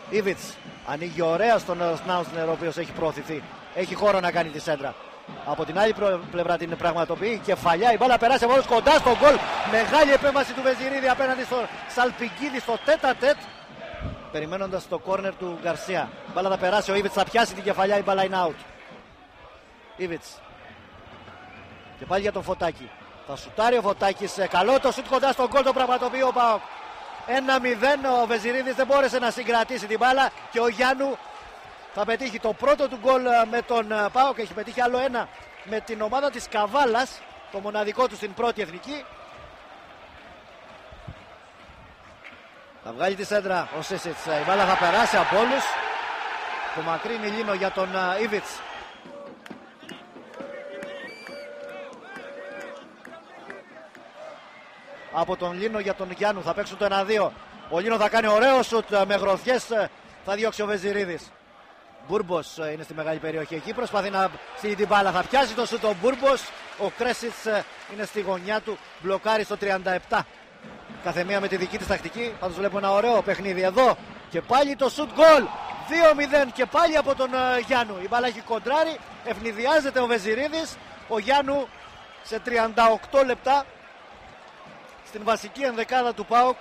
Ήβιτς ανοίγει ωραία στον Σνάουτσνερ, ο οποίος έχει προωθηθεί. Έχει χώρο να κάνει τη σέντρα. Από την άλλη πλευρά την πραγματοποιεί κεφαλιά. Η μπάλα περάσει από όλους κοντά στον γκολ. Μεγάλη επέμβαση του Βεζιρίδη απέναντι στο Σαλπικίδη στο τέτα-τέτ. Περιμένοντας το κόρνερ του Γκαρσία. Η μπάλα θα περάσει, ο Ήβιτς θα πιάσει την κεφαλιά. Η μπάλα είναι out. Ήβιτς. Και πάλι για τον Φωτάκη. Θα σουτάρει ο Φωτάκης. Καλό το σουτ κοντά στον γκολ, το πραγματοποιεί ο ΠΑΟΚ. 1-0. Ο Βεζιρίδης δεν μπόρεσε να συγκρατήσει την μπάλα και ο Γιάννου θα πετύχει το πρώτο του γκολ με τον ΠΑΟΚ. Έχει πετύχει άλλο ένα με την ομάδα της Καβάλας, το μοναδικό του στην πρώτη εθνική. Θα βγάλει τη σέντρα ο Σίσιτς. Η μπάλα θα περάσει από όλους. Το μακρύνει Λίνο για τον Ήβιτς. Από τον Λίνο για τον Γιάννου θα παίξουν το 1-2. Ο Λίνο θα κάνει ωραίο σουτ με γροθιές. Θα διώξει ο Βεζιρίδης. Μπούρμπος είναι στη μεγάλη περιοχή εκεί. Προσπαθεί να στείλει την μπάλα. Θα πιάσει το σουτ ο Μπούρμπος. Ο Κρέσιτς είναι στη γωνιά του. Μπλοκάρει στο 37. Καθεμία με τη δική της τακτική. Θα τους βλέπουμε ένα ωραίο παιχνίδι εδώ. Και πάλι το σουτ γκολ. 2-0 και πάλι από τον Γιάννου. Η μπάλα έχει κοντράρει. Ευνηδιάζεται ο Βεζιρίδης. Ο Γιάννου σε 38 λεπτά στην βασική ενδεκάδα του ΠΑΟΚ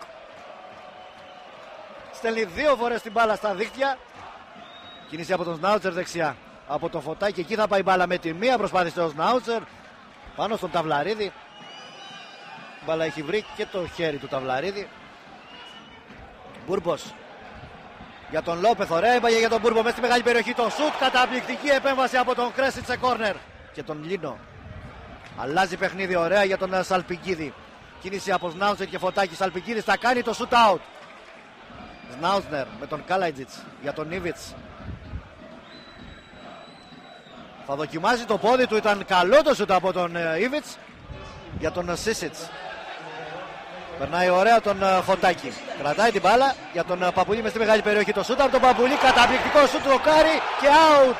στέλνει 2 φορές την μπάλα στα δίχτυα. Κίνηση από τον Σνάουτσερ δεξιά. Από τον Φωτάκη, εκεί θα πάει μπάλα με τη μία. Προσπάθησε ο Σνάουτσερ πάνω στον Ταυλαρίδη. Η μπάλα έχει βρει και το χέρι του Ταυλαρίδη. Μπούρμπος για τον Λόπεθ. Ωραία έμπαγε για τον Μπούρμπο μέσα στη μεγάλη περιοχή. Το σουτ, καταπληκτική επέμβαση από τον Κρέσιτ σε κόρνερ. Και τον Λίνο. Αλλάζει παιχνίδι ωραία για τον Σαλπικίδη. Κίνηση από Σνάουτσερ και Φωτάκη. Σαλπικίδης θα κάνει το shoot out. Σνάουτσνερ με τον Κάλαϊτζιτς για τον Ήβιτς. Θα δοκιμάζει το πόδι του. Ήταν καλό το shoot από τον Ήβιτς. Για τον Σίσιτς. Περνάει ωραία τον Φωτάκη. Κρατάει την μπάλα για τον Παπουλή με στη μεγάλη περιοχή. Το shoot από τον Παπουλή. Καταπληκτικό shoot, δοκάρι και out.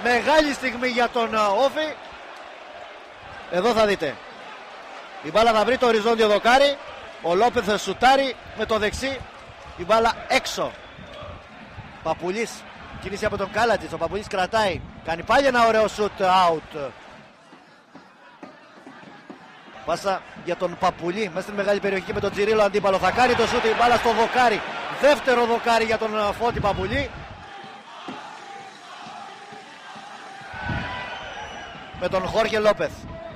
Μεγάλη στιγμή για τον Όφη. Εδώ θα δείτε. Η μπάλα θα βρει το οριζόντιο δοκάρι. Ο Λόπεθ θα σουτάρει με το δεξί. Η μπάλα έξω. Παπουλής. Κίνηση από τον Κάλατζιτς. Ο Παπουλής κρατάει. Κάνει πάλι ένα ωραίο shoot out. Πάσα για τον Παπουλή. Μέσα στην μεγάλη περιοχή με τον Τζιρίλο αντίπαλο. Θα κάνει το shoot. Η μπάλα στο δοκάρι. Δεύτερο δοκάρι για τον Φώτη Παπουλή. Με τον Χόρχε Λόπεθ.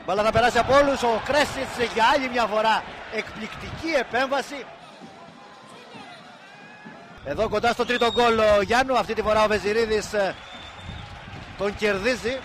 Μπάλα θα περάσει από όλους. Ο Κρέσιτς για άλλη μια φορά. Εκπληκτική επέμβαση. Εδώ κοντά στο τρίτο γκολ ο Γιάννου. Αυτή τη φορά ο Βεζιρίδης τον κερδίζει.